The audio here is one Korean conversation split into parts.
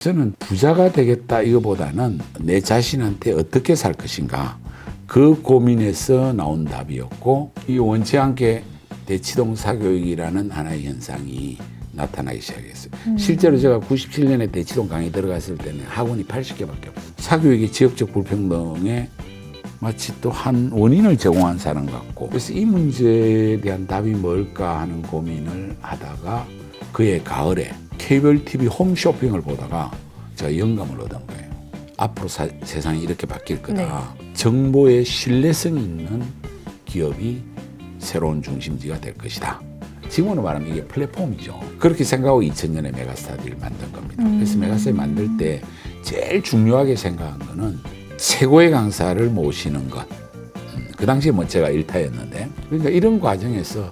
저는 부자가 되겠다 이거보다는 내 자신한테 어떻게 살 것인가 그 고민에서 나온 답이었고, 이 원치 않게 대치동 사교육이라는 하나의 현상이 나타나기 시작했어요. 실제로 제가 97년에 대치동 강의 들어갔을 때는 학원이 80개밖에 없어요. 사교육이 지역적 불평등에 마치 또 한 원인을 제공한 사람 같고, 그래서 이 문제에 대한 답이 뭘까 하는 고민을 하다가 그해 가을에 케이블 TV 홈쇼핑을 보다가 제가 영감을 얻은 거예요. 앞으로 세상이 이렇게 바뀔 거다. 네. 정보의 신뢰성 있는 기업이 새로운 중심지가 될 것이다. 지금으로 말하면 이게 플랫폼이죠. 그렇게 생각하고 2000년에 메가스터디를 만든 겁니다. 그래서 메가스터디 만들 때 제일 중요하게 생각한 거는 최고의 강사를 모시는 것. 그 당시에 뭐 제가 일타였는데, 그러니까 이런 과정에서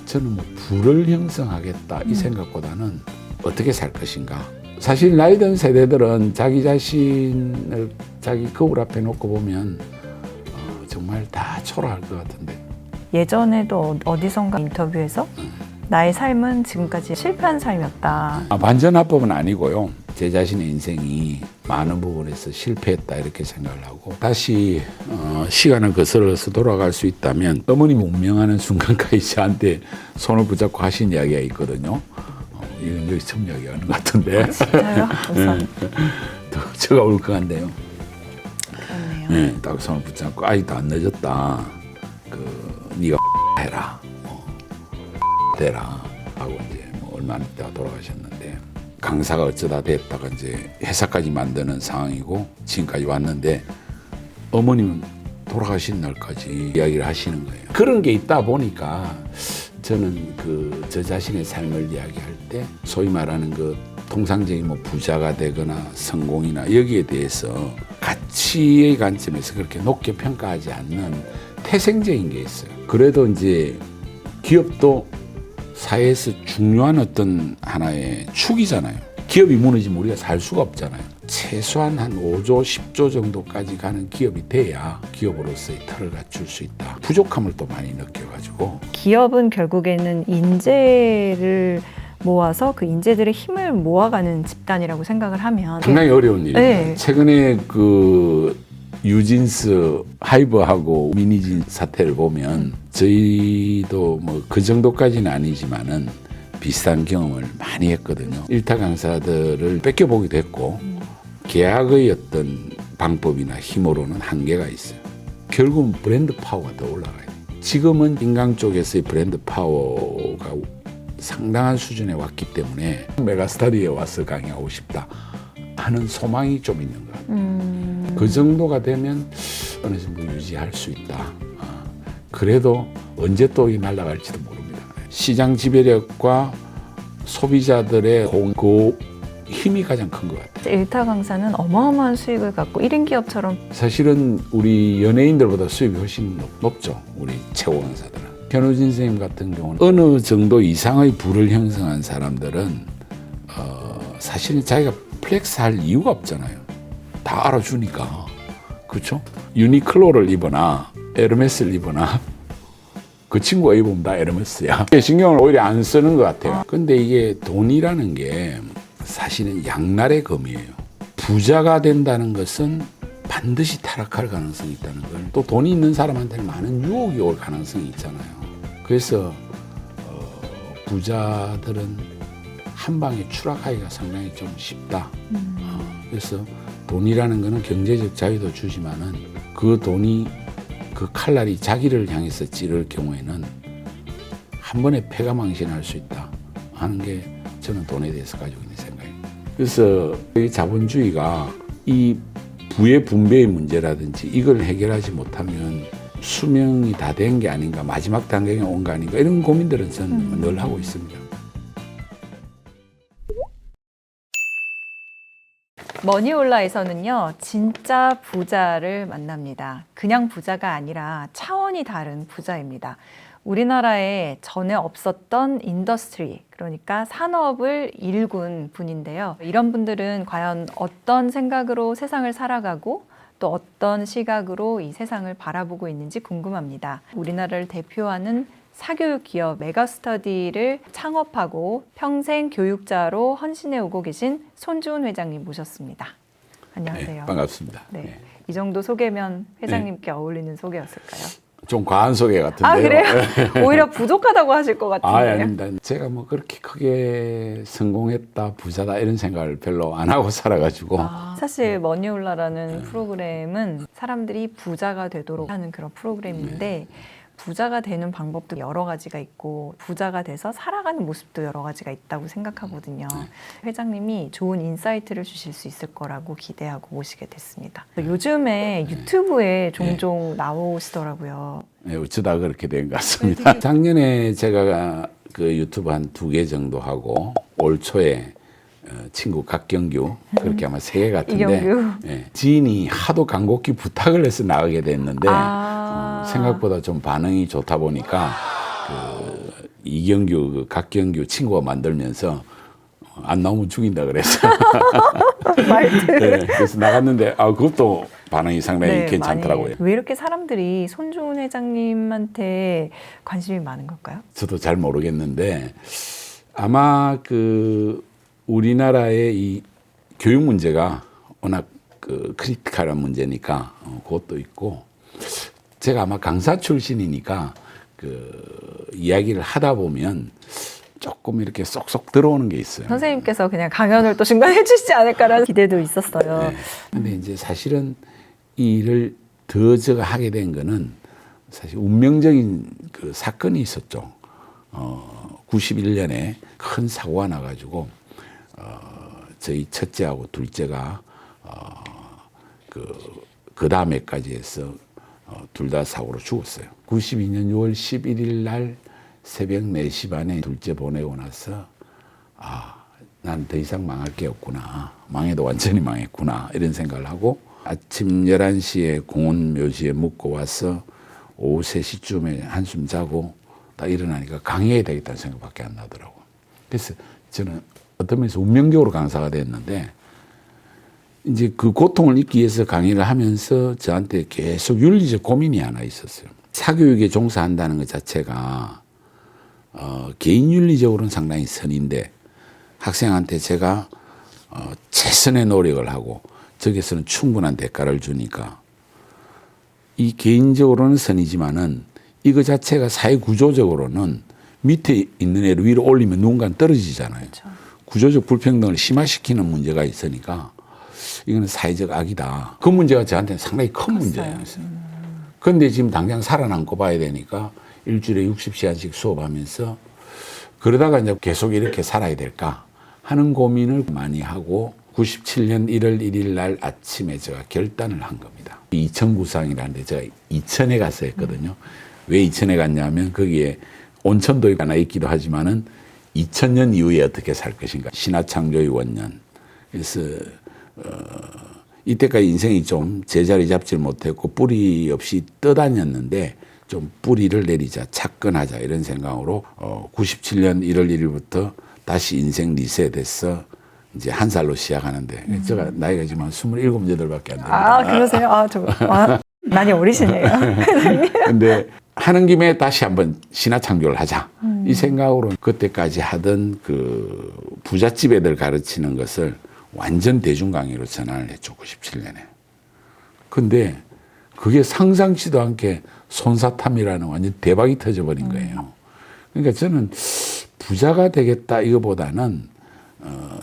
저는 뭐 부를 형성하겠다 이 생각보다는 어떻게 살 것인가. 사실 나이 든 세대들은 자기 자신을 자기 거울 앞에 놓고 보면 정말 다 초라할 것 같은데. 예전에도 어디선가 인터뷰에서 나의 삶은 지금까지 실패한 삶이었다. 완전 합법은 아니고요. 제 자신의 인생이 많은 부분에서 실패했다 이렇게 생각을 하고, 다시 시간을 거슬러서 돌아갈 수 있다면 어머님이 운명하는 순간까지 저한테 손을 붙잡고 하신 이야기가 있거든요. 이건 여기 처음 이야기하는 것 같은데. 아, 진짜요? 제가 울컥한데요. 그렇네요. 네, 딱 손을 붙잡고 아직도 안 늦었다. 네가 해라, 되라 하고 이제 뭐 얼마 안 있다가 돌아가셨는데, 강사가 어쩌다 됐다가 이제 회사까지 만드는 상황이고 지금까지 왔는데 어머님은 돌아가신 날까지 이야기를 하시는 거예요. 그런 게 있다 보니까 저는 저 자신의 삶을 이야기할 때 소위 말하는 통상적인 뭐 부자가 되거나 성공이나 여기에 대해서 가치의 관점에서 그렇게 높게 평가하지 않는 태생적인 게 있어요. 그래도 이제 기업도 사회에서 중요한 어떤 하나의 축이잖아요. 기업이 무너지면 우리가 살 수가 없잖아요. 최소한 한 5조, 10조 정도까지 가는 기업이 돼야 기업으로서의 틀을 갖출 수 있다. 부족함을 또 많이 느껴가지고. 기업은 결국에는 인재를 모아서 그 인재들의 힘을 모아가는 집단이라고 생각을 하면 상당히 어려운 일입니다. 네. 최근에 뉴진스 하이브하고 미니진 사태를 보면 저희도 뭐 그 정도까지는 아니지만은 비슷한 경험을 많이 했거든요. 일타 강사들을 뺏겨보기도 했고, 계약의 어떤 방법이나 힘으로는 한계가 있어요. 결국은 브랜드 파워가 더 올라가요. 지금은 인강 쪽에서의 브랜드 파워가 상당한 수준에 왔기 때문에 메가스터디에 와서 강의하고 싶다 하는 소망이 좀 있는 것 같아요. 그 정도가 되면 어느 정도 유지할 수 있다. 그래도 언제 또 날아갈지도 모릅니다. 시장 지배력과 소비자들의 그 힘이 가장 큰 것 같아요. 일타 강사는 어마어마한 수익을 갖고 1인 기업처럼. 사실은 우리 연예인들보다 수입이 훨씬 높죠. 우리 최고 강사들은. 변우진 선생님 같은 경우는 어느 정도 이상의 부를 형성한 사람들은 사실은 자기가 플렉스할 이유가 없잖아요. 다 알아주니까. 그렇죠? 유니클로를 입거나 에르메스를 입거나 그 친구가 입으면 다 에르메스야. 신경을 오히려 안 쓰는 것 같아요. 근데 이게 돈이라는 게 사실은 양날의 검이에요. 부자가 된다는 것은 반드시 타락할 가능성이 있다는 걸, 또 돈이 있는 사람한테는 많은 유혹이 올 가능성이 있잖아요. 그래서 부자들은 한 방에 추락하기가 상당히 좀 쉽다. 그래서 돈이라는 거는 경제적 자유도 주지만은 그 돈이 그 칼날이 자기를 향해서 찌를 경우에는 한 번에 패가망신할 수 있다 하는 게 저는 돈에 대해서 가지고 있는 생각입니다. 그래서 이 자본주의가 이 부의 분배의 문제라든지 이걸 해결하지 못하면 수명이 다 된 게 아닌가, 마지막 단계에 온 거 아닌가, 이런 고민들은 저는 늘 하고 있습니다. 머니올라에서는요, 진짜 부자를 만납니다. 그냥 부자가 아니라 차원이 다른 부자입니다. 우리나라에 전에 없었던 인더스트리, 그러니까 산업을 일군 분인데요. 이런 분들은 과연 어떤 생각으로 세상을 살아가고 또 어떤 시각으로 이 세상을 바라보고 있는지 궁금합니다. 우리나라를 대표하는 사교육 기업 메가스터디를 창업하고 평생 교육자로 헌신해 오고 계신 손주은 회장님 모셨습니다. 안녕하세요. 네, 반갑습니다. 네. 네. 이 정도 소개면 회장님께 어울리는 소개였을까요? 좀 과한 소개 같은데요. 아, 그래요? 오히려 부족하다고 하실 것 같은데요. 아닙니다. 제가 뭐 그렇게 크게 성공했다, 부자다 이런 생각을 별로 안 하고 살아가지고 사실 머니올라라는 프로그램은 사람들이 부자가 되도록 하는 그런 프로그램인데 부자가 되는 방법도 여러 가지가 있고 부자가 돼서 살아가는 모습도 여러 가지가 있다고 생각하거든요. 회장님이 좋은 인사이트를 주실 수 있을 거라고 기대하고 모시게 됐습니다. 요즘에 유튜브에 종종 나오시더라고요. 네, 어쩌다 그렇게 된 것 같습니다. 작년에 제가 그 유튜브 한 2개 정도 하고 올 초에 친구 각경규 그렇게 아마 3개 같은데 이경규. 지인이 하도 간곡히 부탁을 해서 나가게 됐는데 생각보다 좀 반응이 좋다 보니까 그 이경규, 그 각경규 친구가 만들면서 안 나오면 죽인다 그래서 말투. 네, 그래서 나갔는데 그것도 반응이 상당히 괜찮더라고요. 왜 이렇게 사람들이 손주은 회장님한테 관심이 많은 걸까요? 저도 잘 모르겠는데 아마 그 우리나라의 이 교육 문제가 워낙 그 크리티컬한 문제니까 그것도 있고 제가 아마 강사 출신이니까 그 이야기를 하다 보면 조금 이렇게 쏙쏙 들어오는 게 있어요. 선생님께서 그냥 강연을 또 중간에 해주시지 않을까라는 기대도 있었어요. 네. 근데 이제 사실은 이 일을 더 제가 하게 된 거는 사실 운명적인 그 사건이 있었죠. 91년에 큰 사고가 나가지고 저희 첫째하고 둘째가 그 다음에까지 해서 둘 다 사고로 죽었어요. 92년 6월 11일 날 새벽 4시 반에 둘째 보내고 나서 난 더 이상 망할 게 없구나. 망해도 완전히 망했구나. 이런 생각을 하고 아침 11시에 공원 묘지에 묵고 와서 오후 3시쯤에 한숨 자고 딱 일어나니까 강의해야 되겠다는 생각밖에 안 나더라고요. 그래서 저는 어떤 면에서 운명적으로 강사가 됐는데 이제 그 고통을 잊기 위해서 강의를 하면서 저한테 계속 윤리적 고민이 하나 있었어요. 사교육에 종사한다는 것 자체가 개인 윤리적으로는 상당히 선인데 학생한테 제가 최선의 노력을 하고 저기서는 충분한 대가를 주니까 이 개인적으로는 선이지만은 이거 자체가 사회 구조적으로는 밑에 있는 애를 위로 올리면 누군가는 떨어지잖아요. 그렇죠. 구조적 불평등을 심화시키는 문제가 있으니까 이거는 사회적 악이다. 그 문제가 저한테는 상당히 큰 문제였어요. 그런데 지금 당장 살아남고 봐야 되니까 일주일에 60시간씩 수업하면서 그러다가 이제 계속 이렇게 살아야 될까 하는 고민을 많이 하고 97년 1월 1일 날 아침에 제가 결단을 한 겁니다. 이천구상이라는데 제가 이천에 가서 했거든요. 왜 이천에 갔냐면 거기에 온천도 하나 있기도 하지만은 2000년 이후에 어떻게 살 것인가. 신화창조의 원년. 그래서 이때까지 인생이 좀 제자리 잡질 못했고 뿌리 없이 떠다녔는데 좀 뿌리를 내리자, 착근하자 이런 생각으로 97년 1월 1일부터 다시 인생 리셋해서 이제 1살로 시작하는데 제가 나이가 지금 27, 8밖에 안 됩니다. 그러세요? 많이 어리시네요. 근데 하는 김에 다시 한번 신화창조를 하자. 이 생각으로 그때까지 하던 그 부잣집 애들 가르치는 것을 완전 대중 강의로 전환을 했죠. 97년에. 근데 그게 상상치도 않게 손사탐이라는 완전 대박이 터져버린 거예요. 그러니까 저는 부자가 되겠다 이거보다는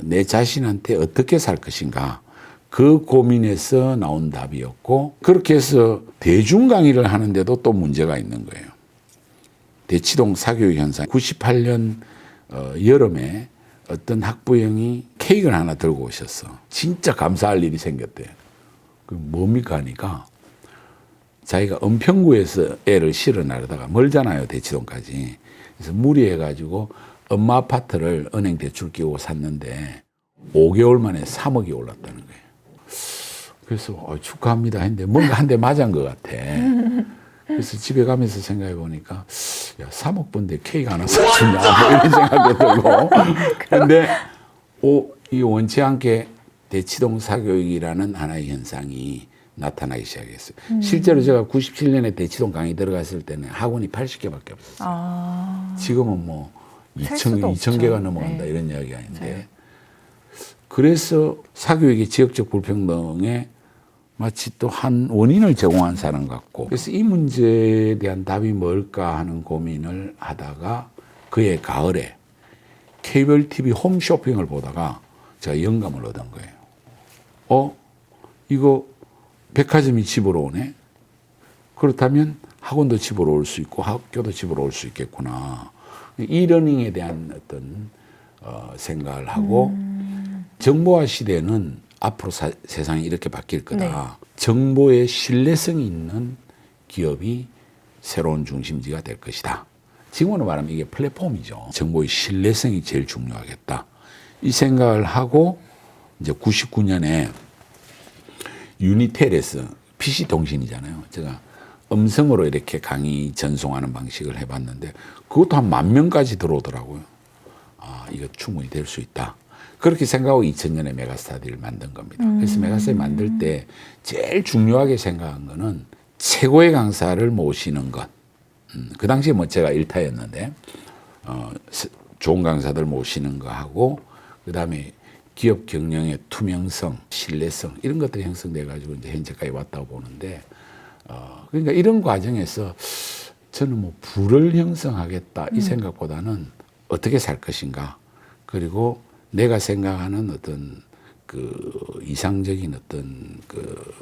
내 자신한테 어떻게 살 것인가 그 고민에서 나온 답이었고 그렇게 해서 대중 강의를 하는데도 또 문제가 있는 거예요. 대치동 사교육 현상 98년 여름에 어떤 학부형이 케이크를 하나 들고 오셨어. 진짜 감사할 일이 생겼대. 그 뭡니까 하니까 자기가 은평구에서 애를 실어 나르다가 멀잖아요. 대치동까지. 그래서 무리해가지고 엄마 아파트를 은행 대출 끼고 샀는데 5개월 만에 3억이 올랐다는 거예요. 그래서 축하합니다 했는데 뭔가 한 대 맞은 것 같아. 그래서 집에 가면서 생각해 보니까 3억 번데 케이크 하나 사주냐 뭐 이런 생각이 들고 그런데 이 원치 않게 대치동 사교육이라는 하나의 현상이 나타나기 시작했어요. 실제로 제가 97년에 대치동 강의 들어갔을 때는 학원이 80개밖에 없었어요. 아, 지금은 뭐 셀 수도 2,000개가 없죠. 넘어간다 네. 이런 이야기가 있는데 네. 그래서 사교육의 지역적 불평등에 마치 또 한 원인을 제공한 사람 같고 그래서 이 문제에 대한 답이 뭘까 하는 고민을 하다가 그해 가을에 케이블 TV 홈쇼핑을 보다가 제가 영감을 얻은 거예요. 이거 백화점이 집으로 오네? 그렇다면 학원도 집으로 올 수 있고 학교도 집으로 올 수 있겠구나. 이러닝에 대한 어떤 생각을 하고 정보화 시대는 앞으로 세상이 이렇게 바뀔 거다. 네. 정보의 신뢰성이 있는 기업이 새로운 중심지가 될 것이다. 지금으로 말하면 이게 플랫폼이죠. 정보의 신뢰성이 제일 중요하겠다. 이 생각을 하고 이제 99년에 유니텔에서 PC통신이잖아요. 제가 음성으로 이렇게 강의 전송하는 방식을 해봤는데 그것도 한 10,000명까지 들어오더라고요. 아, 이거 충분히 될 수 있다. 그렇게 생각하고 2000년에 메가스터디를 만든 겁니다. 그래서 메가스터디 만들 때 제일 중요하게 생각한 거는 최고의 강사를 모시는 것. 그 당시에 뭐 제가 일타였는데 좋은 강사들 모시는 거 하고 그다음에 기업 경영의 투명성, 신뢰성 이런 것들이 형성돼 가지고 이제 현재까지 왔다고 보는데 그러니까 이런 과정에서 저는 뭐 부를 형성하겠다 이 생각보다는 어떻게 살 것인가 그리고 내가 생각하는 어떤 그 이상적인 어떤 그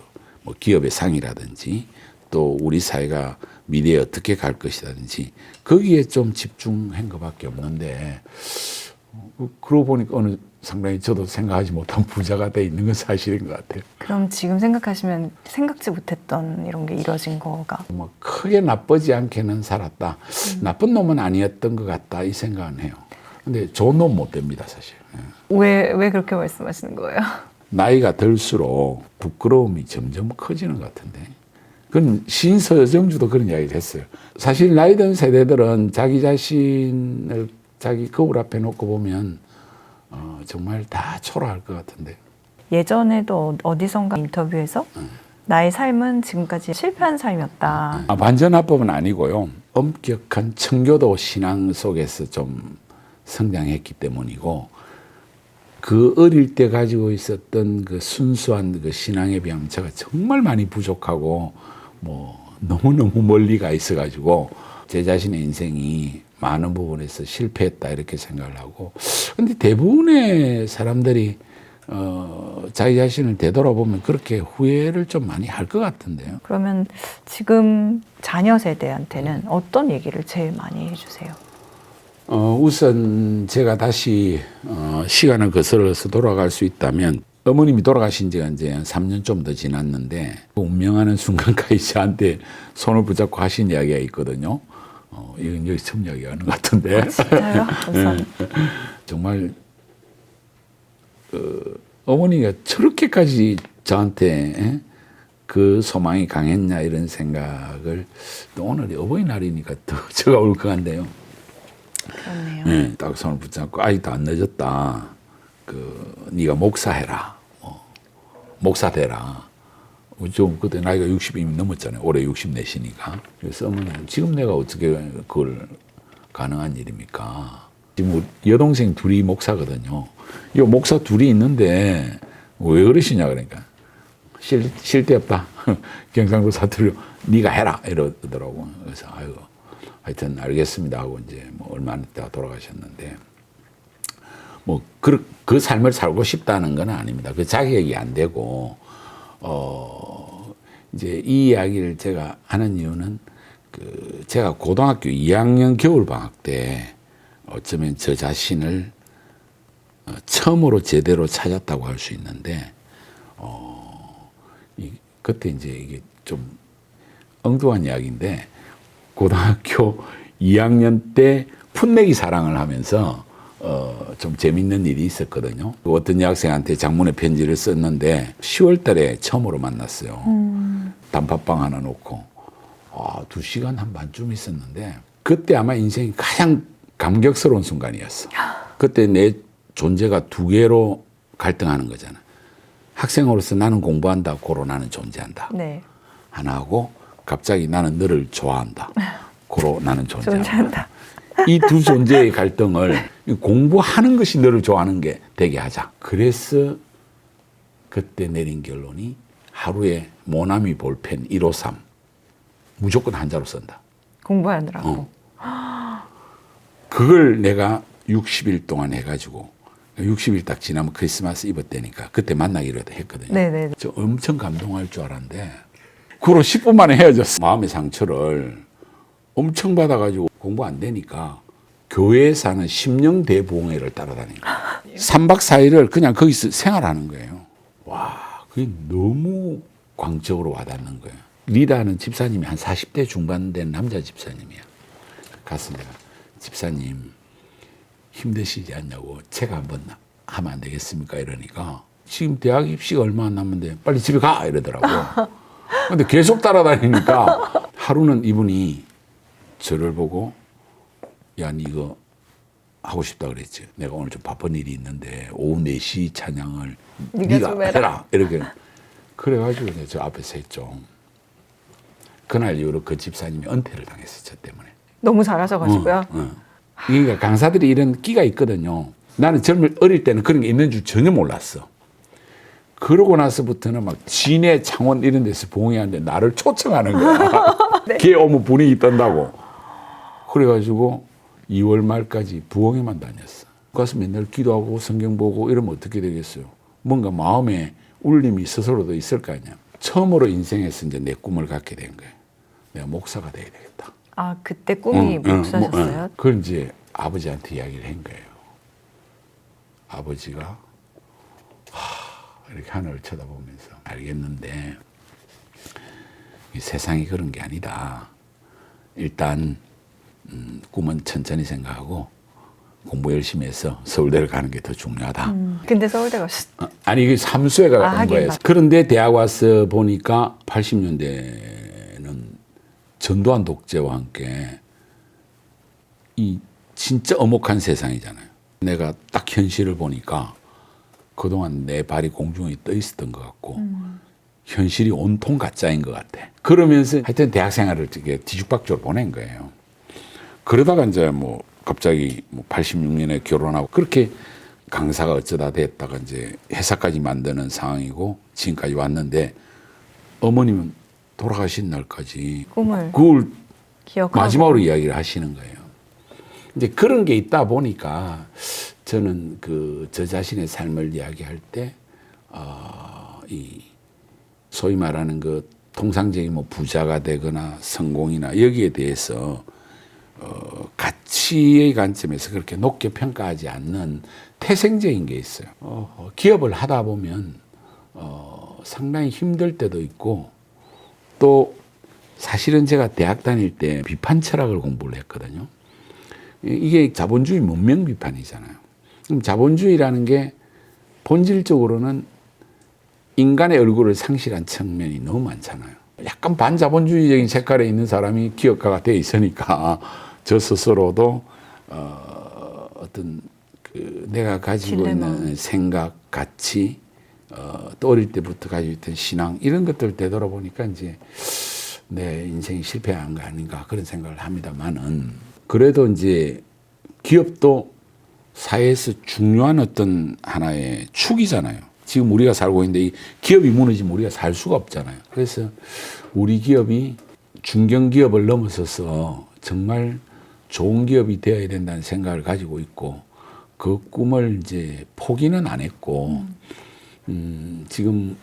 뭐 기업의 상이라든지 또 우리 사회가 미래에 어떻게 갈 것이라든지 거기에 좀 집중한 것밖에 없는데 그러고 보니까 어느 상당히 저도 생각하지 못한 부자가 돼 있는 건 사실인 것 같아요. 그럼 지금 생각하시면 생각지 못했던 이런 게 이뤄진 거가 뭐 크게 나쁘지 않게는 살았다. 나쁜 놈은 아니었던 것 같다 이 생각은 해요. 근데 좋은 놈 못 됩니다 사실. 왜 그렇게 말씀하시는 거예요? 나이가 들수록 부끄러움이 점점 커지는 것 같은데. 그건 시인 서정주도 그런 이야기를 했어요. 사실 나이 든 세대들은 자기 자신을 자기 거울 앞에 놓고 보면 정말 다 초라할 것 같은데. 예전에도 어디선가 인터뷰에서 나의 삶은 지금까지 실패한 삶이었다. 완전합법은 아니고요. 엄격한 청교도 신앙 속에서 좀 성장했기 때문이고 그 어릴 때 가지고 있었던 그 순수한 그 신앙에 비하면 제가 정말 많이 부족하고 뭐 너무너무 멀리 가 있어가지고 제 자신의 인생이 많은 부분에서 실패했다 이렇게 생각을 하고 근데 대부분의 사람들이 자기 자신을 되돌아보면 그렇게 후회를 좀 많이 할 것 같은데요. 그러면 지금 자녀 세대한테는 어떤 얘기를 제일 많이 해주세요? 우선 제가 다시 시간을 거슬러서 돌아갈 수 있다면 어머님이 돌아가신 지가 이제 한 3년 좀 더 지났는데 운명하는 순간까지 저한테 손을 붙잡고 하신 이야기가 있거든요. 이건 여기 처음 이야기하는 것 같은데. 진짜요? 감사합니다. 정말 어머니가 저렇게까지 저한테 그 소망이 강했냐 이런 생각을 또 오늘이 어버이날이니까 더 제가 울컥한데요. 그렇네요. 네, 딱 손을 붙잡고 아직도 안 늦었다. 네가 목사해라. 목사 되라. 좀 그때 나이가 60이 이미 넘었잖아요. 올해 64시니까. 그래서 어머니는 지금 내가 어떻게 그걸 가능한 일입니까? 지금 여동생 둘이 목사거든요. 이 목사 둘이 있는데 왜 그러시냐 그러니까 쉴 데 없다. 경상도 사투리로 네가 해라 이러더라고. 그래서 아이고 하여튼 알겠습니다 하고 이제 뭐 얼마 안 있다가 돌아가셨는데 뭐 그 삶을 살고 싶다는 건 아닙니다. 그 자격이 안 되고 이제 이 이야기를 제가 하는 이유는 제가 고등학교 2학년 겨울 방학 때 어쩌면 저 자신을 처음으로 제대로 찾았다고 할 수 있는데 그때 이제 이게 좀 엉뚱한 이야기인데 고등학교 2학년 때 풋내기 사랑을 하면서 좀 재밌는 일이 있었거든요. 어떤 여학생한테 장문의 편지를 썼는데 10월 달에 처음으로 만났어요. 단팥빵 하나 놓고 2시간 한 반쯤 있었는데 그때 아마 인생이 가장 감격스러운 순간이었어. 그때 내 존재가 두 개로 갈등하는 거잖아. 학생으로서 나는 공부한다. 고로 나는 존재한다. 네. 하나하고 갑자기 나는 너를 좋아한다. 고로 나는 존재한다. 존재한다. 이 두 존재의 갈등을 공부하는 것이 너를 좋아하는 게 되게 하자. 그래서 그때 내린 결론이 하루에 모나미 볼펜 153 무조건 한자로 쓴다. 공부하느라고. 그걸 내가 60일 동안 해가지고 60일 딱 지나면 크리스마스 이브 때니까 그때 만나기로 했거든요. 네네. 저 엄청 감동할 줄 알았는데 그로 10분 만에 헤어졌어. 마음의 상처를 엄청 받아가지고 공부 안 되니까 교회에 사는 심령 대부흥회를 따라다니는 거예요. 3박 4일을 그냥 거기서 생활하는 거예요. 와, 그게 너무 광적으로 와닿는 거예요. 리다는 집사님이 한 40대 중반 된 남자 집사님이야. 가서 내가 집사님 힘드시지 않냐고 제가 한번 하면 안 되겠습니까? 이러니까 지금 대학 입시가 얼마 안 남았는데 빨리 집에 가 이러더라고. 근데 계속 따라다니니까 하루는 이분이 저를 보고 야, 니 이거 하고 싶다 그랬지. 내가 오늘 좀 바쁜 일이 있는데 오후 4시 찬양을 네가 해라. 이렇게. 그래가지고 이제 저 앞에서 했죠. 그날 이후로 그 집사님이 은퇴를 당했어요. 저 때문에. 너무 잘하셔가지고요. 그러니까 강사들이 이런 끼가 있거든요. 나는 어릴 때는 그런 게 있는 줄 전혀 몰랐어. 그러고 나서부터는 막 진해, 창원 이런 데서 부흥회하는데 나를 초청하는 거야. 네. 걔 오면 분위기 떤다고. 그래가지고 2월 말까지 부흥회만 다녔어. 가서 맨날 기도하고 성경 보고 이러면 어떻게 되겠어요? 뭔가 마음에 울림이 스스로도 있을 거 아니야. 처음으로 인생에서 이제 내 꿈을 갖게 된 거예요. 내가 목사가 돼야 되겠다. 아, 그때 꿈이 목사셨어요? 그걸 이제 아버지한테 이야기를 한 거예요. 아버지가 이렇게 하늘을 쳐다보면서 알겠는데 이 세상이 그런 게 아니다. 일단 꿈은 천천히 생각하고 공부 열심히 해서 서울대를 가는 게 더 중요하다. 근데 서울대 가셨어요? 아니 이게 삼수회가 간 하긴 거예요. 맞- 그런데 대학 와서 보니까 80년대는 전두환 독재와 함께 이 진짜 엄혹한 세상이잖아요. 내가 딱 현실을 보니까 그동안 내 발이 공중에 떠 있었던 것 같고 현실이 온통 가짜인 것 같아. 그러면서 하여튼 대학 생활을 되게 뒤죽박죽으로 보낸 거예요. 그러다가 이제 뭐 갑자기 뭐 86년에 결혼하고 그렇게 강사가 어쩌다 됐다가 이제 회사까지 만드는 상황이고 지금까지 왔는데 어머님은 돌아가신 날까지 꿈을 그걸 기억하고. 마지막으로 이야기를 하시는 거예요. 이제 그런 게 있다 보니까 저는 저 자신의 삶을 이야기할 때, 이 소위 말하는 그 통상적인 뭐 부자가 되거나 성공이나 여기에 대해서 가치의 관점에서 그렇게 높게 평가하지 않는 태생적인 게 있어요. 기업을 하다 보면 상당히 힘들 때도 있고 또 사실은 제가 대학 다닐 때 비판 철학을 공부를 했거든요. 이게 자본주의 문명 비판이잖아요. 그럼 자본주의라는 게 본질적으로는 인간의 얼굴을 상실한 측면이 너무 많잖아요. 약간 반자본주의적인 색깔에 있는 사람이 기업가가 돼 있으니까 저 스스로도 어떤 내가 가지고 딜레마. 있는 생각, 가치, 또 어릴 때부터 가지고 있던 신앙 이런 것들 되돌아보니까 이제 내 인생이 실패한 거 아닌가 그런 생각을 합니다만은 그래도 이제 기업도 사회에서 중요한 어떤 하나의 축이잖아요. 지금 우리가 살고 있는데 이 기업이 무너지면 우리가 살 수가 없잖아요. 그래서 우리 기업이 중견기업을 넘어서서 정말 좋은 기업이 되어야 된다는 생각을 가지고 있고 그 꿈을 이제 포기는 안 했고 지금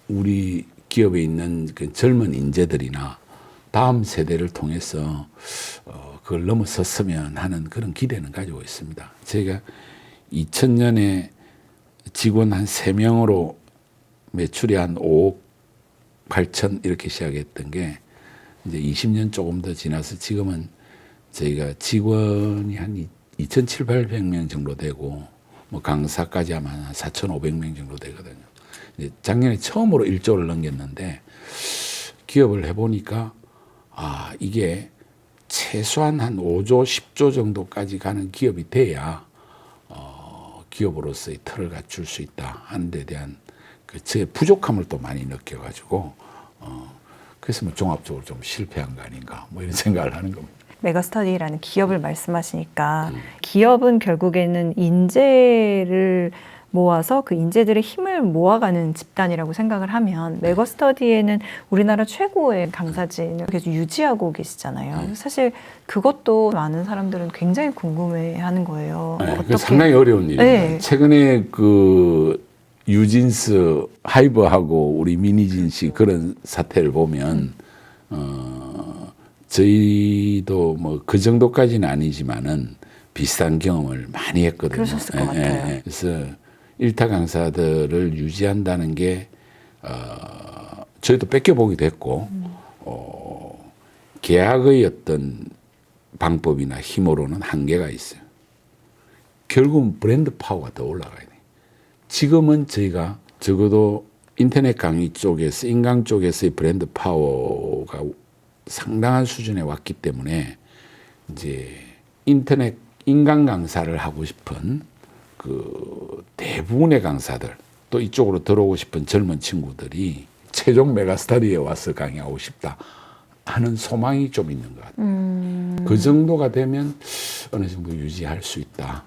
우리 기업에 있는 그 젊은 인재들이나 다음 세대를 통해서 그걸 넘어섰으면 하는 그런 기대는 가지고 있습니다. 제가 2000년에 직원 한 3명으로 매출이 한 5억 8천 이렇게 시작했던 게 이제 20년 조금 더 지나서 지금은 저희가 직원이 한 2,700명 정도 되고 뭐 강사까지 하면 한 4,500명 정도 되거든요. 이제 작년에 처음으로 1조를 넘겼는데 기업을 해보니까 이게 최소한 한 5조, 10조 정도까지 가는 기업이 돼야 기업으로서의 틀을 갖출 수 있다 하는 데 대한 제 부족함을 또 많이 느껴가지고 그래서 뭐 종합적으로 좀 실패한 거 아닌가 뭐 이런 생각을 하는 겁니다. 메가스터디라는 기업을 말씀하시니까 기업은 결국에는 인재를 모아서 그 인재들의 힘을 모아가는 집단이라고 생각을 하면 메가스터디에는 우리나라 최고의 강사진을 계속 유지하고 계시잖아요. 사실 그것도 많은 사람들은 굉장히 궁금해하는 거예요. 네, 그 상당히 어려운 일입니다. 네. 최근에 그 유진스 하이브하고 우리 민희진 씨 그런 사태를 보면 저희도 뭐 그 정도까지는 아니지만은 비슷한 경험을 많이 했거든요. 그러셨을 것 같아요. 그래서 일타 강사들을 유지한다는 게 저희도 뺏겨보기도 했고 계약의 어떤 방법이나 힘으로는 한계가 있어요. 결국은 브랜드 파워가 더 올라가야 돼요. 지금은 저희가 적어도 인터넷 강의 쪽에서 인강 쪽에서의 브랜드 파워가 상당한 수준에 왔기 때문에 이제 인터넷 인강 강사를 하고 싶은 그 대부분의 강사들 또 이쪽으로 들어오고 싶은 젊은 친구들이 최종 메가스터디에 와서 강의하고 싶다 하는 소망이 좀 있는 것 같아요. 그 정도가 되면 어느 정도 유지할 수 있다.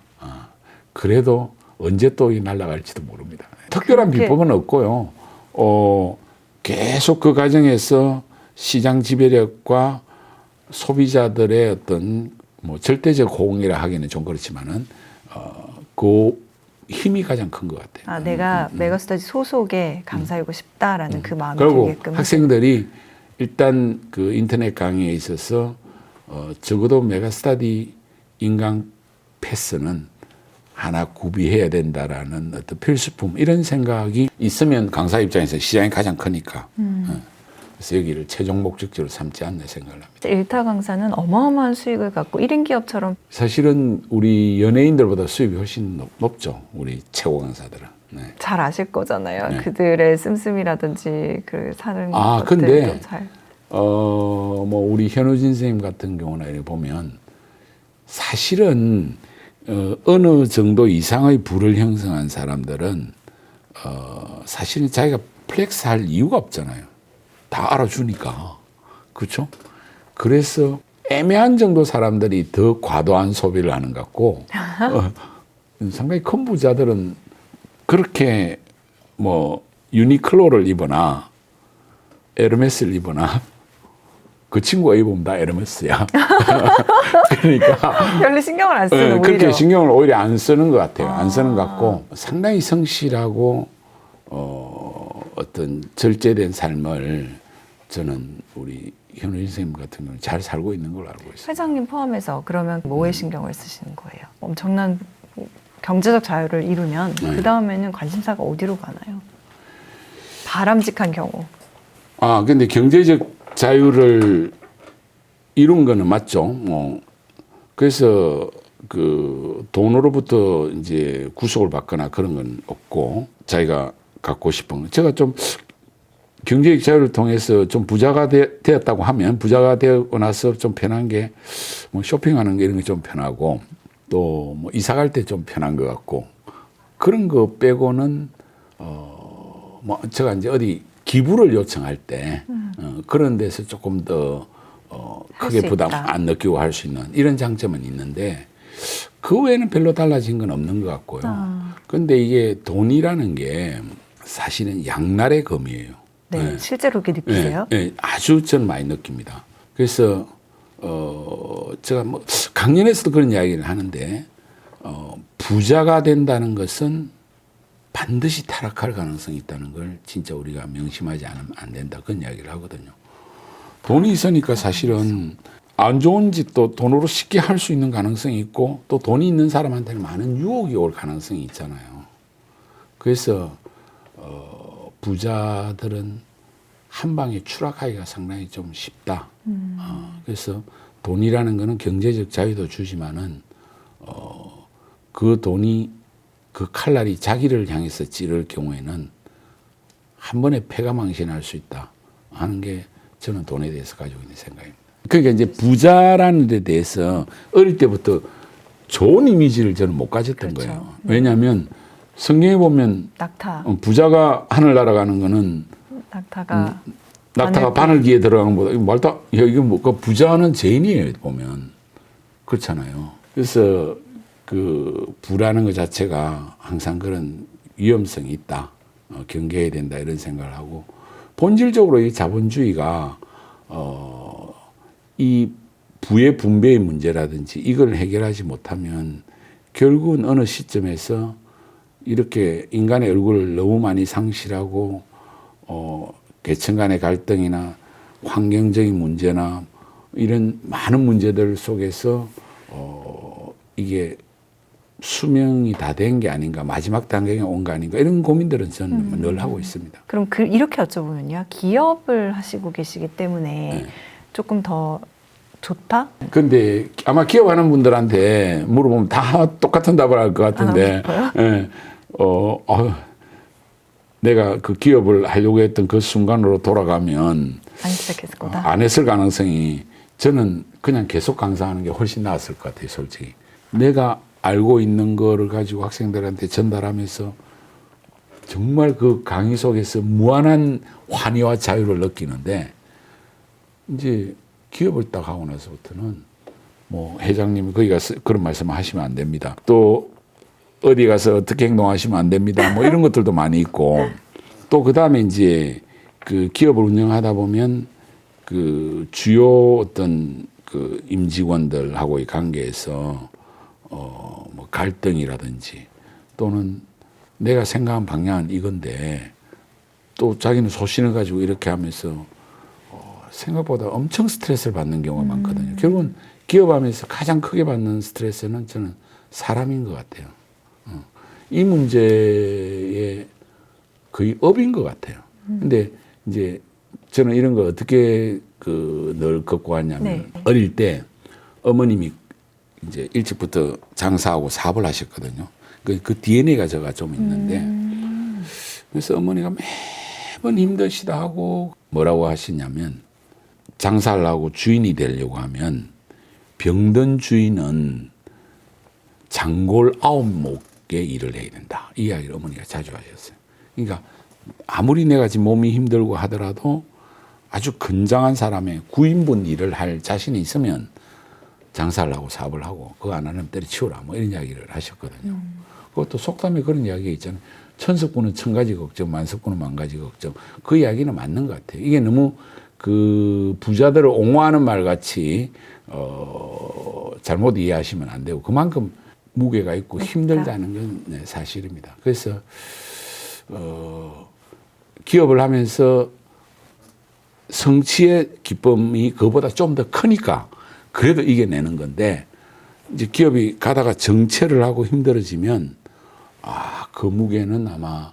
그래도 언제 또 날아갈지도 모릅니다. 특별한 비법은 없고요. 계속 그 과정에서 시장 지배력과 소비자들의 어떤 뭐 절대적 호응이라 하기는 좀 그렇지만은 그 힘이 가장 큰 것 같아요. 내가 메가스터디 소속의 강사이고 싶다라는 그 마음이 그리고 들게끔 학생들이 일단 그 인터넷 강의에 있어서 적어도 메가스터디 인강 패스는 하나 구비해야 된다라는 어떤 필수품 이런 생각이 있으면 강사 입장에서 시장이 가장 크니까 그래서 여기를 최종 목적지로 삼지 않나 생각을 합니다. 일타 강사는 어마어마한 수익을 갖고 1인 기업처럼 사실은 우리 연예인들보다 수입이 훨씬 높죠. 우리 최고 강사들은. 네. 잘 아실 거잖아요. 네. 그들의 씀씀이라든지 그 사는 것들도 근데 잘. 뭐 우리 현우진 선생님 같은 경우나 이렇게 보면 사실은 어느 정도 이상의 부를 형성한 사람들은 사실은 자기가 플렉스할 이유가 없잖아요. 다 알아주니까. 그렇죠? 그래서 애매한 정도 사람들이 더 과도한 소비를 하는 것 같고 상당히 큰 부자들은 그렇게 뭐 유니클로를 입거나 에르메스를 입거나 그 친구가 입으면 다 에르메스야. 그러니까 별로 신경을 안 쓰는 오히려. 그렇게 신경을 오히려 안 쓰는 것 같아요. 안 쓰는 것 같고 상당히 성실하고 어떤 절제된 삶을 저는 우리 현우진 선생님 같은 경우는 잘 살고 있는 걸로 알고 있어요. 회장님 포함해서 그러면 뭐에 신경을 쓰시는 거예요? 엄청난 경제적 자유를 이루면 그 다음에는 관심사가 어디로 가나요? 바람직한 경우. 근데 경제적 자유를 이룬 거는 맞죠. 그래서 그 돈으로부터 이제 구속을 받거나 그런 건 없고 자기가 갖고 싶은 거. 제가 좀 경제적 자유를 통해서 좀 부자가 되었다고 하면 부자가 되고 나서 좀 편한 게 뭐 쇼핑하는 게 이런 게 좀 편하고 또 뭐 이사 갈 때 좀 편한 것 같고 그런 거 빼고는 뭐 제가 이제 어디 기부를 요청할 때 그런 데서 조금 더 크게 부담 안 느끼고 할 수 있는 이런 장점은 있는데 그 외에는 별로 달라진 건 없는 것 같고요. 그런데 이게 돈이라는 게 사실은 양날의 검이에요. 네, 실제로 그렇게 느끼세요? 네, 아주 저는 많이 느낍니다. 그래서 제가 뭐 강연에서도 그런 이야기를 하는데 부자가 된다는 것은 반드시 타락할 가능성이 있다는 걸 진짜 우리가 명심하지 않으면 안 된다 그런 이야기를 하거든요. 돈이 있으니까 사실은 안 좋은 짓도 돈으로 쉽게 할 수 있는 가능성이 있고 또 돈이 있는 사람한테는 많은 유혹이 올 가능성이 있잖아요. 그래서 부자들은 한 방에 추락하기가 상당히 좀 쉽다. 그래서 돈이라는 거는 경제적 자유도 주지만은 그 돈이 그 칼날이 자기를 향해서 찌를 경우에는 한 번에 패가망신할 수 있다 하는 게 저는 돈에 대해서 가지고 있는 생각입니다. 그러니까 이제 부자라는 데 대해서 어릴 때부터 좋은 이미지를 저는 못 가졌던 거예요. 왜냐하면 성경에 보면 낙타. 부자가 하늘 날아가는 거는 낙타가 낙타가 바늘귀에 들어가는 것보다 이거 말도 야, 이거 뭐 그 부자는 죄인이에요 보면 그렇잖아요. 그래서 그 부라는 것 자체가 항상 그런 위험성이 있다. 경계해야 된다 이런 생각을 하고 본질적으로 이 자본주의가 이 부의 분배의 문제라든지 이걸 해결하지 못하면 결국은 어느 시점에서 이렇게 인간의 얼굴을 너무 많이 상실하고 계층 간의 갈등이나 환경적인 문제나 이런 많은 문제들 속에서 이게 수명이 다 된 게 아닌가 마지막 단계에 온 거 아닌가 이런 고민들은 저는 늘 하고 있습니다. 그럼 이렇게 여쭤보면요. 기업을 하시고 계시기 때문에 네. 조금 더 좋다? 근데 아마 기업하는 분들한테 물어보면 다 똑같은 답을 할 것 같은데 예, 내가 그 기업을 하려고 했던 그 순간으로 돌아가면 안 시작했을 거다. 안 했을 가능성이 저는 그냥 계속 강사하는 게 훨씬 나았을 것 같아요, 솔직히. 내가 알고 있는 거를 가지고 학생들한테 전달하면서 정말 그 강의 속에서 무한한 환희와 자유를 느끼는데 이제 기업을 딱 하고 나서부터는 뭐 회장님이 거기 가서 그런 말씀 하시면 안 됩니다. 또 어디 가서 어떻게 행동하시면 안 됩니다. 뭐 이런 것들도 많이 있고 또 그다음에 이제 그 기업을 운영하다 보면 그 주요 어떤 그 임직원들하고의 관계에서 뭐 갈등이라든지 또는 내가 생각한 방향은 이건데 또 자기는 소신을 가지고 이렇게 하면서 생각보다 엄청 스트레스를 받는 경우가 많거든요. 결국은 기업하면서 가장 크게 받는 스트레스는 저는 사람인 것 같아요. 이 문제의 거의 업인 것 같아요. 근데 이제 저는 이런 거 어떻게 늘 겪고 왔냐면 네. 어릴 때 어머님이 이제 일찍부터 장사하고 사업을 하셨거든요. 그 DNA가 제가 좀 있는데 그래서 어머니가 매번 힘드시다 하고 뭐라고 하시냐면 장사하려고 주인이 되려고 하면 병든 주인은 장골 9목의 일을 해야 된다. 이 이야기를 어머니가 자주 하셨어요. 그러니까 아무리 내가 지금 몸이 힘들고 하더라도 아주 건장한 사람의 9인분 일을 할 자신이 있으면 장사를 하고 사업을 하고 그거 안 하면 때려치우라 뭐 이런 이야기를 하셨거든요. 그것도 속담에 그런 이야기가 있잖아요. 천석구는 천 가지 걱정, 만석구는 만 가지 걱정. 그 이야기는 맞는 것 같아요. 이게 너무 그 부자들을 옹호하는 말 같이 잘못 이해하시면 안 되고 그만큼 무게가 있고 힘들다는 건 네, 사실입니다. 그래서 기업을 하면서 성취의 기쁨이 그보다 좀 더 크니까 그래도 이겨내는 건데 이제 기업이 가다가 정체를 하고 힘들어지면 그 무게는 아마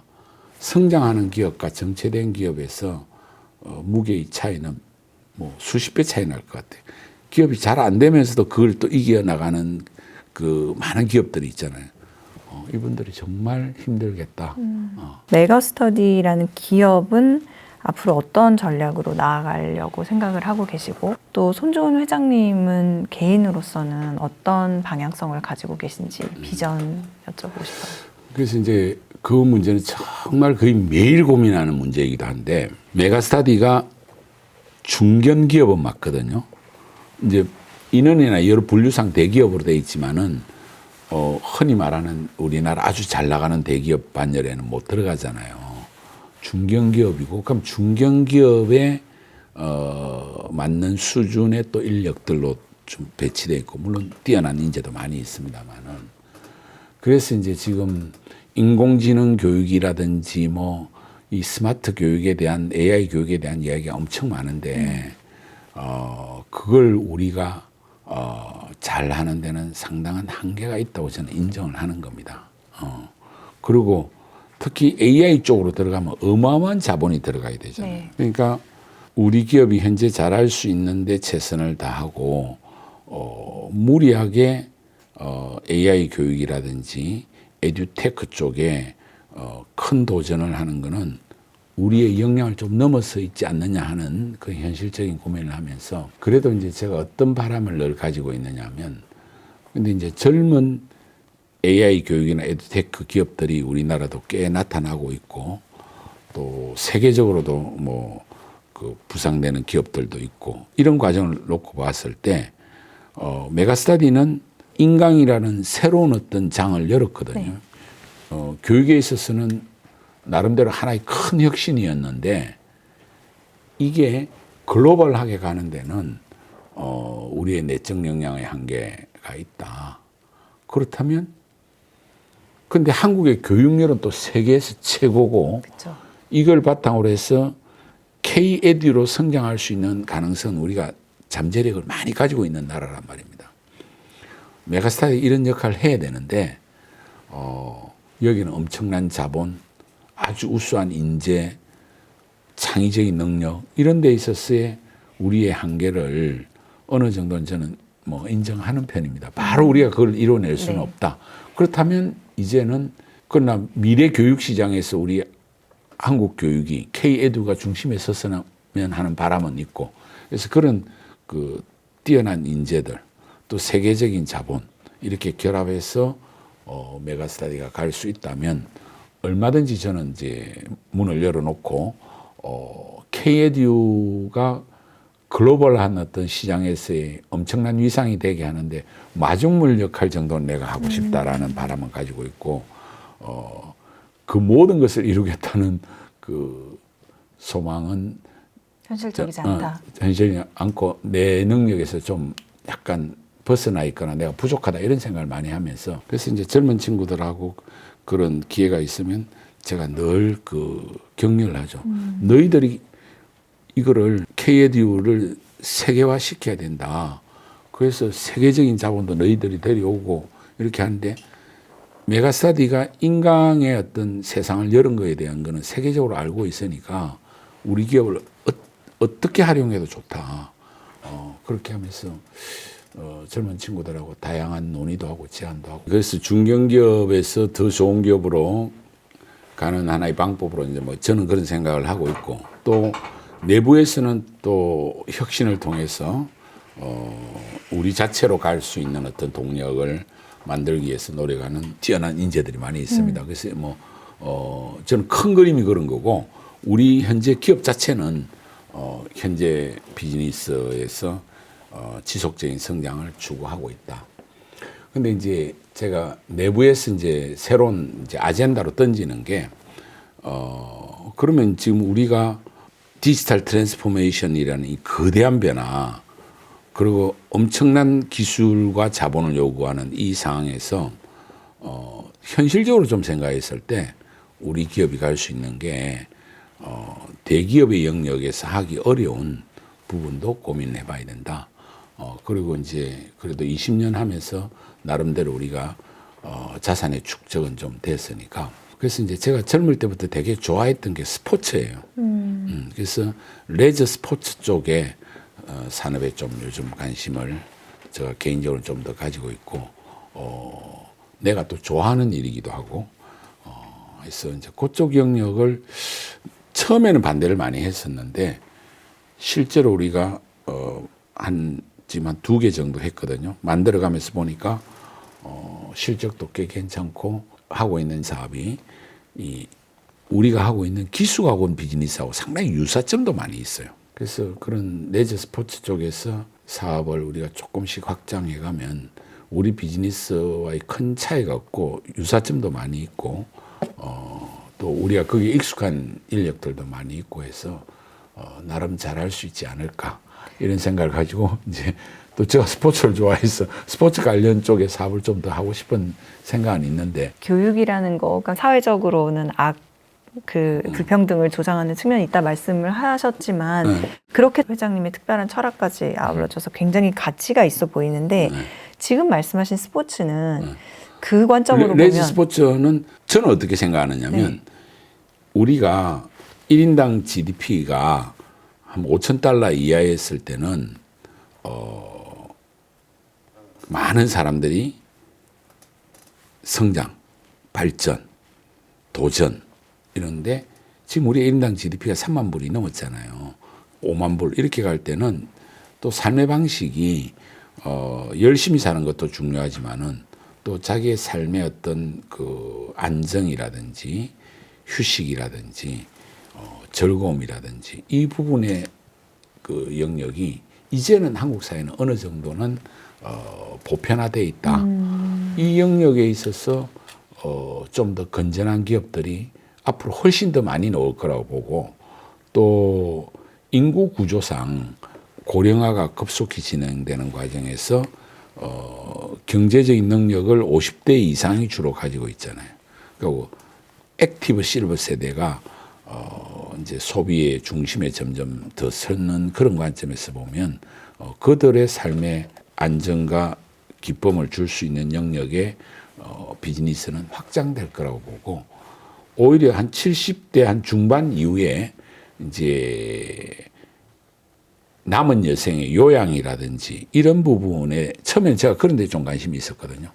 성장하는 기업과 정체된 기업에서 무게의 차이는 뭐 수십 배 차이 날 것 같아요. 기업이 잘 안 되면서도 그걸 또 이겨나가는 그 많은 기업들이 있잖아요. 이분들이 정말 힘들겠다. 메가스터디라는 기업은 앞으로 어떤 전략으로 나아가려고 생각을 하고 계시고 또 손주은 회장님은 개인으로서는 어떤 방향성을 가지고 계신지 비전 여쭤보고 싶어요. 그래서 이제 그 문제는 정말 거의 매일 고민하는 문제이기도 한데 메가스터디가 중견 기업은 맞거든요. 이제 인원이나 여러 분류상 대기업으로 돼 있지만은 흔히 말하는 우리나라 아주 잘 나가는 대기업 반열에는 못 들어가잖아요. 중견기업이고 그럼 중견기업에 맞는 수준의 또 인력들로 좀 배치되어 있고 물론 뛰어난 인재도 많이 있습니다만은 그래서 이제 지금 인공지능 교육이라든지 뭐 이 스마트 교육에 대한 AI 교육에 대한 이야기가 엄청 많은데 그걸 우리가 잘 하는 데는 상당한 한계가 있다고 저는 인정을 하는 겁니다. 그리고 특히 AI 쪽으로 들어가면 어마어마한 자본이 들어가야 되잖아요. 네. 그러니까 우리 기업이 현재 잘할 수 있는데 최선을 다하고 무리하게 AI 교육이라든지 에듀테크 쪽에 큰 도전을 하는 거는 우리의 역량을 좀 넘어서 있지 않느냐 하는 그 현실적인 고민을 하면서 그래도 이제 제가 어떤 바람을 늘 가지고 있느냐 하면 근데 이제 젊은 AI 교육이나 에듀테크 기업들이 우리나라도 꽤 나타나고 있고 또 세계적으로도 뭐 그 부상되는 기업들도 있고 이런 과정을 놓고 봤을 때 메가스터디는 인강이라는 새로운 어떤 장을 열었거든요. 네. 교육에 있어서는 나름대로 하나의 큰 혁신이었는데 이게 글로벌하게 가는 데는 우리의 내적 역량의 한계가 있다. 그렇다면 근데 한국의 교육열은 또 세계에서 최고고 그렇죠. 이걸 바탕으로 해서 K-에듀로 성장할 수 있는 가능성은 우리가 잠재력을 많이 가지고 있는 나라란 말입니다. 메가스터디 이런 역할을 해야 되는데 여기는 엄청난 자본, 아주 우수한 인재, 창의적인 능력 이런 데 있어서의 우리의 한계를 어느 정도는 저는 뭐 인정하는 편입니다. 바로 우리가 그걸 이뤄낼 수는 네. 없다. 그렇다면 이제는 그러나 미래 교육 시장에서 우리 한국 교육이 K-에듀가 중심에 섰으면 하는 바람은 있고 그래서 그런 그 뛰어난 인재들 또 세계적인 자본 이렇게 결합해서 메가스터디가 갈 수 있다면 얼마든지 저는 이제 문을 열어놓고 K-에듀가 글로벌한 어떤 시장에서의 엄청난 위상이 되게 하는데 마중물 역할 정도는 내가 하고 싶다라는 바람을 가지고 있고 그 모든 것을 이루겠다는 그 소망은 현실적이지 않다. 현실이 않고 내 능력에서 좀 약간 벗어나 있거나 내가 부족하다 이런 생각을 많이 하면서 그래서 이제 젊은 친구들하고 그런 기회가 있으면 제가 늘 그 격려를 하죠. 너희들이 이거를 K-에듀를 세계화 시켜야 된다. 그래서 세계적인 자본도 너희들이 데려오고 이렇게 하는데 메가스터디가 인강의 어떤 세상을 여는 거에 대한 거는 세계적으로 알고 있으니까 우리 기업을 어떻게 활용해도 좋다. 그렇게 하면서 젊은 친구들하고 다양한 논의도 하고 제안도 하고 그래서 중견기업에서 더 좋은 기업으로 가는 하나의 방법으로 이제 뭐 저는 그런 생각을 하고 있고 또 내부에서는 또 혁신을 통해서 우리 자체로 갈 수 있는 어떤 동력을 만들기 위해서 노력하는 뛰어난 인재들이 많이 있습니다. 그래서 뭐 저는 큰 그림이 그런 거고 우리 현재 기업 자체는 현재 비즈니스에서 지속적인 성장을 추구하고 있다. 근데 이제 제가 내부에서 이제 새로운 이제 아젠다로 던지는 게 그러면 지금 우리가 디지털 트랜스포메이션이라는 이 거대한 변화 그리고 엄청난 기술과 자본을 요구하는 이 상황에서 현실적으로 좀 생각했을 때 우리 기업이 갈 수 있는 게 대기업의 영역에서 하기 어려운 부분도 고민해 봐야 된다. 그리고 이제 그래도 20년 하면서 나름대로 우리가 자산의 축적은 좀 됐으니까 그래서 이제 제가 젊을 때부터 되게 좋아했던 게 스포츠예요. 그래서 레저 스포츠 쪽에 산업에 좀 요즘 관심을 제가 개인적으로 좀 더 가지고 있고 내가 또 좋아하는 일이기도 하고 그래서 이제 그쪽 영역을 처음에는 반대를 많이 했었는데 실제로 우리가 지만 2개 정도 했거든요. 만들어가면서 보니까 실적도 꽤 괜찮고 하고 있는 사업이 우리가 하고 있는 기술학원 비즈니스하고 상당히 유사점도 많이 있어요. 그래서 그런 레저 스포츠 쪽에서 사업을 우리가 조금씩 확장해가면 우리 비즈니스와의 큰 차이가 없고 유사점도 많이 있고 또 우리가 거기에 익숙한 인력들도 많이 있고 해서 나름 잘할 수 있지 않을까 이런 생각을 가지고 이제 또 제가 스포츠를 좋아해서 스포츠 관련 쪽의 사업을 좀 더 하고 싶은 생각은 있는데 교육이라는 거가 사회적으로는 불평등을 조장하는 측면이 있다 말씀을 하셨지만 그렇게 회장님의 특별한 철학까지 아울러져서 굉장히 가치가 있어 보이는데 지금 말씀하신 스포츠는 그 관점으로 보면 레지 스포츠는 저는 어떻게 생각하느냐면 우리가 1인당 GDP가 한 $5,000 이하였을 때는 많은 사람들이 성장, 발전, 도전 이런데 지금 우리 1인당 GDP가 3만 불이 넘었잖아요. 5만 불 이렇게 갈 때는 또 삶의 방식이 열심히 사는 것도 중요하지만은 또 자기의 삶의 어떤 그 안정이라든지 휴식이라든지 즐거움이라든지 이 부분의 그 영역이 이제는 한국 사회는 어느 정도는 보편화되어 있다. 이 영역에 있어서 좀 더 건전한 기업들이 앞으로 훨씬 더 많이 나올 거라고 보고 또 인구 구조상 고령화가 급속히 진행되는 과정에서 경제적인 능력을 50대 이상이 주로 가지고 있잖아요. 그리고 액티브 실버 세대가 이제 소비의 중심에 점점 더 서는 그런 관점에서 보면 그들의 삶의 안정과 기쁨을 줄 수 있는 영역의 비즈니스는 확장될 거라고 보고 오히려 한 70대 한 중반 이후에 이제 남은 여생의 요양이라든지 이런 부분에 처음에는 제가 그런 데 좀 관심이 있었거든요.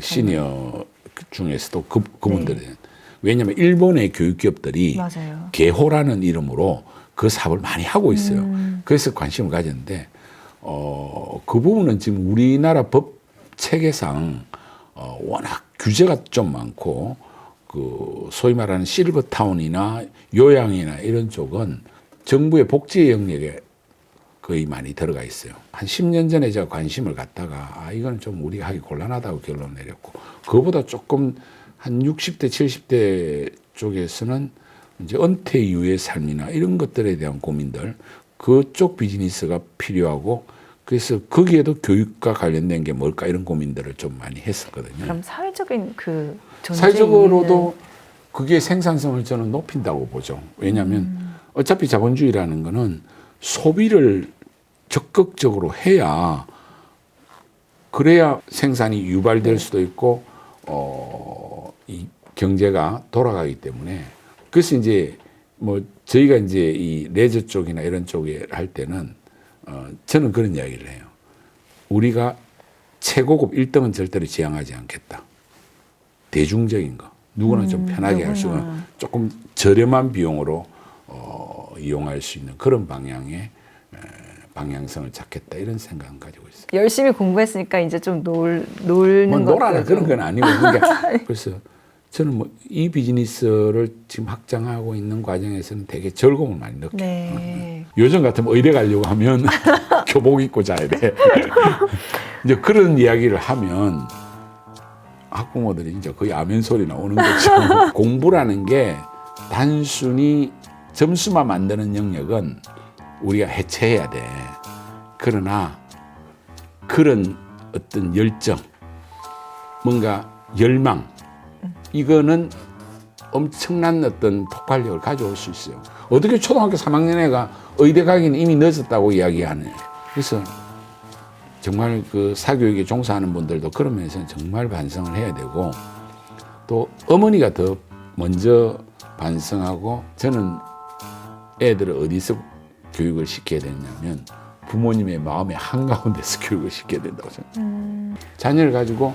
시니어 중에서도 그분들은 네. 왜냐하면 일본의 교육기업들이 맞아요. 개호라는 이름으로 그 사업을 많이 하고 있어요. 그래서 관심을 가졌는데 그 부분은 지금 우리나라 법 체계상 워낙 규제가 좀 많고 그 소위 말하는 실버타운이나 요양이나 이런 쪽은 정부의 복지 영역에 거의 많이 들어가 있어요. 한 10년 전에 제가 관심을 갖다가 이건 좀 우리가 하기 곤란하다고 결론을 내렸고 그거보다 조금 한 60대, 70대 쪽에서는 이제 은퇴 이후의 삶이나 이런 것들에 대한 고민들 그쪽 비즈니스가 필요하고 그래서 거기에도 교육과 관련된 게 뭘까 이런 고민들을 좀 많이 했었거든요. 그럼 사회적인 그 사회적으로도 그게 생산성을 저는 높인다고 보죠. 왜냐하면 어차피 자본주의라는 거는 소비를 적극적으로 해야 그래야 생산이 유발될 수도 있고 이 경제가 돌아가기 때문에 그래서 이제 뭐 저희가 이제 이 레저 쪽이나 이런 쪽에 할 때는 저는 그런 이야기를 해요. 우리가 최고급 1등은 절대로 지향하지 않겠다. 대중적인 거. 누구나 좀 편하게 할 수 있는 조금 저렴한 비용으로 이용할 수 있는 그런 방향의 방향성을 찾겠다 이런 생각은 가지고 있어요. 열심히 공부했으니까 이제 좀 놀는 뭐 놀아라 것도 그런 건 아니고 그러니까 그래서 저는 뭐 이 비즈니스를 지금 확장하고 있는 과정에서는 되게 즐거움을 많이 느껴요. 네. 요즘 같으면 의대 가려고 하면 교복 입고 자야 돼. 이제 그런 이야기를 하면 학부모들이 이제 거의 아멘 소리 나오는 거죠. 공부라는 게 단순히 점수만 만드는 영역은 우리가 해체해야 돼. 그러나 그런 어떤 열정, 뭔가 열망, 이거는 엄청난 어떤 폭발력을 가져올 수 있어요. 어떻게 초등학교 3학년 애가 의대 가기는 이미 늦었다고 이야기하느냐. 그래서 정말 그 사교육에 종사하는 분들도 그런 면에서는 정말 반성을 해야 되고 또 어머니가 더 먼저 반성하고 저는 애들을 어디서 교육을 시켜야 되냐면 부모님의 마음의 한가운데서 교육을 시켜야 된다고 생각해요. 자녀를 가지고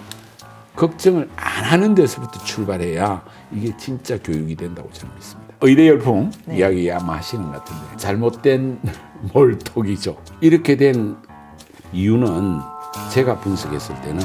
걱정을 안 하는 데서부터 출발해야 이게 진짜 교육이 된다고 저는 믿습니다. 의대 열풍 네. 이야기 아마 하시는 것 같은데 잘못된 몰톡이죠. 이렇게 된 이유는 제가 분석했을 때는